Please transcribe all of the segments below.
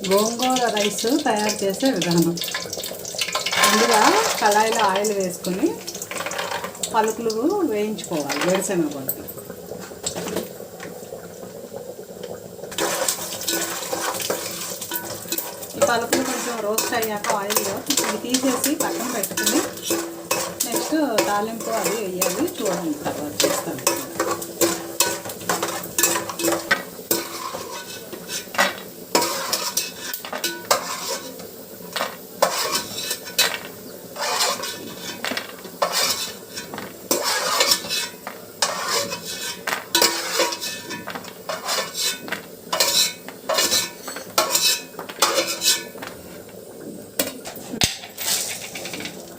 గోంగూర rice తయారు చేసే విధానం. ముందుగా కళాయిలో ఆయిల్ వేసుకొని పలుకులు వేయించుకోవాలి వేరుశనగ పలుకులు. ఈ పలుకులు కొంచెం రోస్ట్ అయ్యాక ఆయిల్లో ఇవి తీసేసి పక్కన పెట్టుకుని నెక్స్ట్ తాలింపు అది వేయాలి. చూడండి తర్వాత చేస్తాను.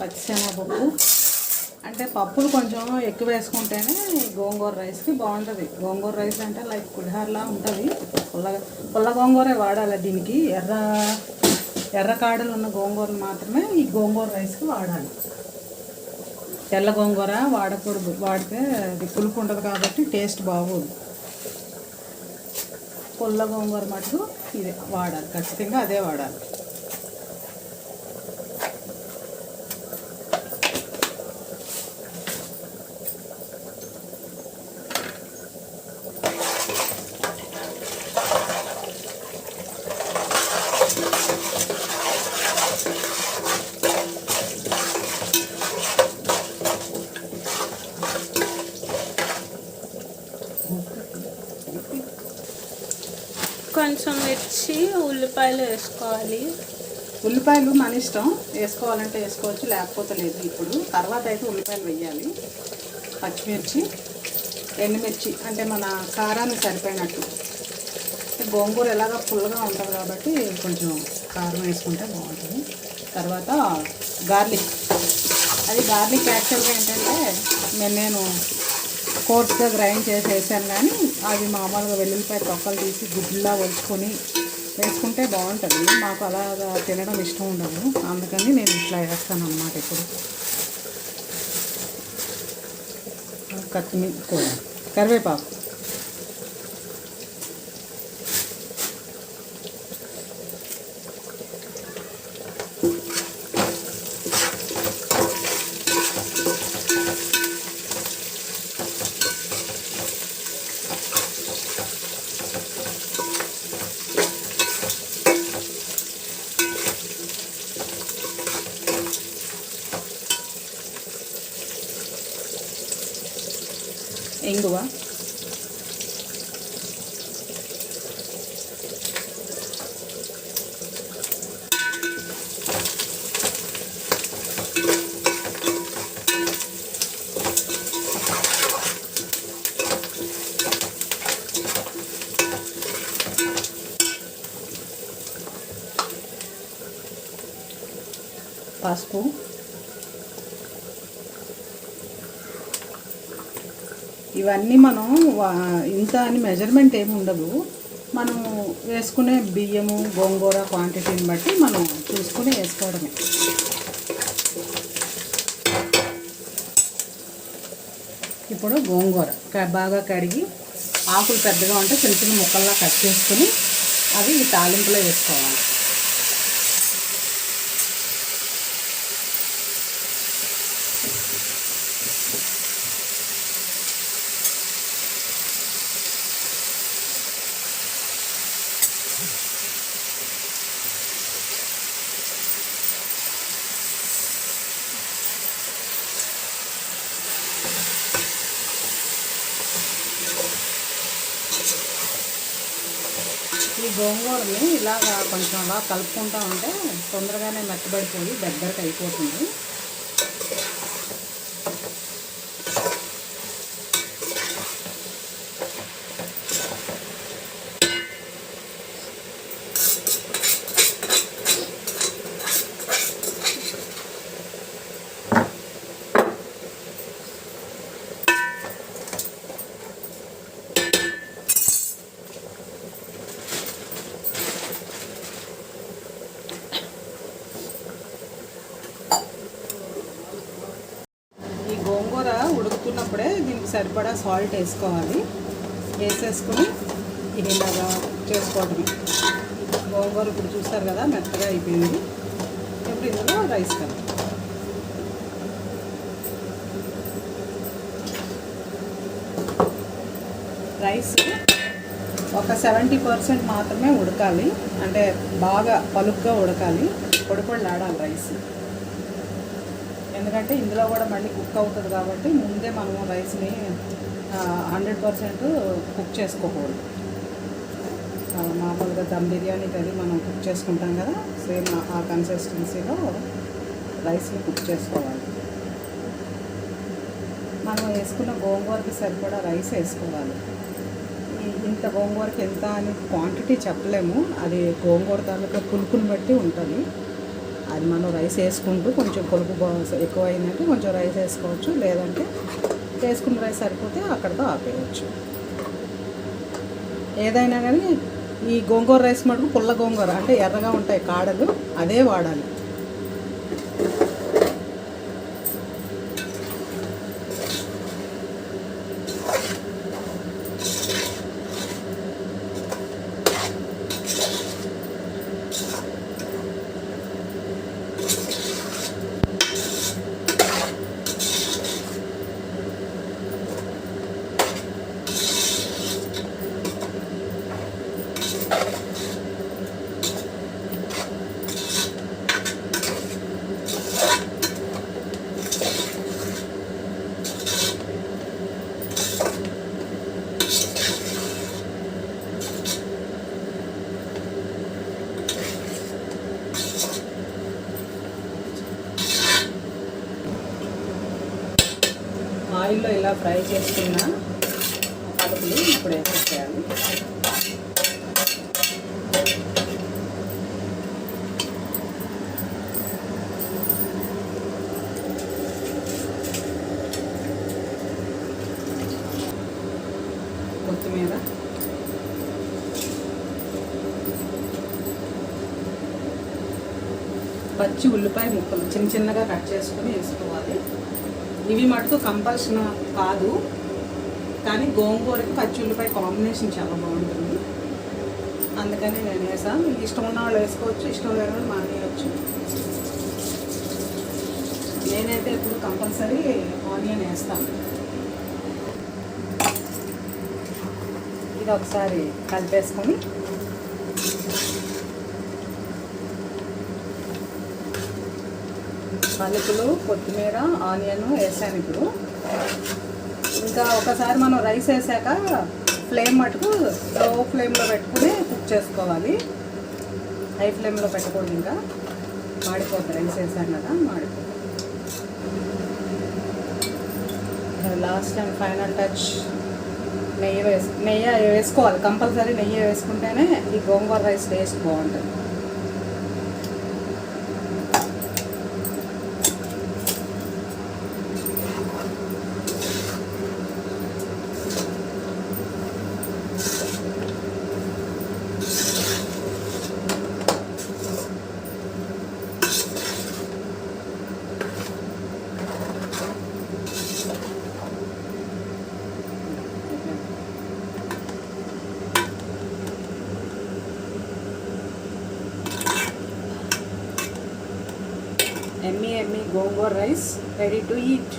పచ్చిశనగపప్పు అంటే పప్పులు కొంచెం ఎక్కువ వేసుకుంటేనే గోంగూర రైస్కి బాగుంటుంది. గోంగూర రైస్ అంటే లైక్ పులిహోరలా ఉంటుంది. పుల్ల గోంగూరే వాడాలి దీనికి. ఎర్ర కాడలు ఉన్న గోంగూరలు మాత్రమే ఈ గోంగూర రైస్కి వాడాలి. తెల్ల గోంగూర వాడకూడదు, వాడితే అది పులుపు ఉంటుంది కాబట్టి టేస్ట్ బాగోదు. పుల్ల గోంగూర మటుకు ఇదే వాడాలి, ఖచ్చితంగా అదే వాడాలి. కొంచెం మిర్చి ఉల్లిపాయలు వేసుకోవాలి. ఉల్లిపాయలు మన ఇష్టం, వేసుకోవాలంటే వేసుకోవచ్చు, లేకపోతే లేదు. ఇప్పుడు తర్వాత అయితే ఉల్లిపాయలు వేయాలి. పచ్చిమిర్చి, ఎండుమిర్చి అంటే మన కారానికి సరిపోయినట్టు. గోంగూర ఎలాగ పుల్లగా ఉంటుంది కాబట్టి కొంచెం కారం వేసుకుంటే బాగుంటుంది. తర్వాత గార్లిక్, అది గార్లిక్ యాక్చువల్గా ఏంటంటే నేను కోర్స్గా గ్రైండ్ చేసి వేసాను, కానీ అవి మామూలుగా వెల్లుల్లిపాయ తొక్కలు తీసి గుడ్లా ఒలుచుకొని వేసుకుంటే బాగుంటుంది. మాకు అలాగా తినడం ఇష్టం ఉండదు, అందుకని నేను ఇట్లా వేస్తాను అన్నమాట. ఇప్పుడు కొత్తిమీర, కరివేపాకు, ఇంగువ, పసుపు, ఇవన్నీ మనం ఇంత అని మెజర్మెంట్ ఏమి ఉండదు. మనం వేసుకునే బియ్యము గోంగూర క్వాంటిటీని బట్టి మనం చూసుకుని వేసుకోవడమే. ఇప్పుడు గోంగూర బాగా కడిగి ఆకులు పెద్దగా ఉంటే చిన్న చిన్న ముక్కల్లా కట్ చేసుకుని అవి తాలింపులో వేసుకోవాలి. ఈ గోంగూరని ఇలాగా కొంచెం అలా కలుపుకుంటూ ఉంటే తొందరగానే మెత్తబడిపోయి దగ్గరకు అయిపోతుంది. గోంగూర ఉడుకుతున్నప్పుడే దీనికి సరిపడా సాల్ట్ వేసుకోవాలి. వేసేసుకుని ఇది ఇలాగా చేసుకోవడమే. గోంగూర ఇప్పుడు చూస్తారు కదా మెత్తగా అయిపోయింది. ఇప్పుడు ఇందులో రైస్ కదా రైస్ ఒక 70% మాత్రమే ఉడకాలి. అంటే బాగా పలుగ్గా ఉడకాలి, పొడిపొడిలాడాలి రైస్. ఎందుకంటే ఇందులో కూడా మళ్ళీ కుక్ అవుతుంది కాబట్టి ముందే మనము రైస్ని 100% కుక్ చేసుకోకూడదు. మామూలుగా దమ్ బిర్యానీకి అది మనం కుక్ చేసుకుంటాం కదా, సేమ్ ఆ కన్సిస్టెన్సీలో రైస్ని కుక్ చేసుకోవాలి. మనం వేసుకున్న గోంగూరకి సరిపడా రైస్ వేసుకోవాలి. ఇంత గోంగూరకి ఎంత అని క్వాంటిటీ చెప్పలేము, అది గోంగూర తాలూకా పులుపుని బట్టి ఉంటుంది. అది మనం రైస్ వేసుకుంటూ కొంచెం పులుపు ఎక్కువ అయిందంటే కొంచెం రైస్ వేసుకోవచ్చు, లేదంటే వేసుకున్న రైస్ సరిపోతే అక్కడితో ఆపేయచ్చు. ఏదైనా కానీ ఈ గోంగూర రైస్ మటుకు పుల్ల గోంగూర అంటే ఎర్రగా ఉంటాయి కాడలు, అదే వాడాలి. ఆయిల్లో ఇలా ఫ్రై చేసుకున్న అటుకులు ఇప్పుడు వేసేయాలి. కొత్తిమీర, పచ్చి ఉల్లిపాయ ముక్కలు చిన్న చిన్నగా కట్ చేసుకొని వేసుకోవాలి. ఇవి మటుకు కంపల్షన్ కాదు, కానీ గోంగూరకి పచ్చి ఉల్లిపాయ కాంబినేషన్ చాలా బాగుంటుంది, అందుకని నేను వేసాను. ఇష్టం ఉన్న వాళ్ళు వేసుకోవచ్చు, ఇష్టం లేని వాళ్ళు మానేయచ్చు. నేనైతే ఇప్పుడు కంపల్సరీ ఆనియన్ వేస్తాను. ఇది ఒకసారి కలిపేసుకొని పలుకులు, కొత్తిమీర, ఆనియన్ వేసాను. ఇప్పుడు ఇంకా ఒకసారి మనం రైస్ వేసాక ఫ్లేమ్ మటుకు లో ఫ్లేమ్లో పెట్టుకుని కుక్ చేసుకోవాలి. హై ఫ్లేమ్లో పెట్టకూడదు, ఇంకా మాడిపోతుంది. రైస్ వేసాను కదా, మాడిపోతుంది. లాస్ట్ టైం ఫైనల్ టచ్ నెయ్యి వేసుకోవాలి. కంపల్సరీ నెయ్యి వేసుకుంటేనే ఈ గోంగూర రైస్ టేస్ట్ బాగుంటుంది. Yummy gongura rice ready to eat.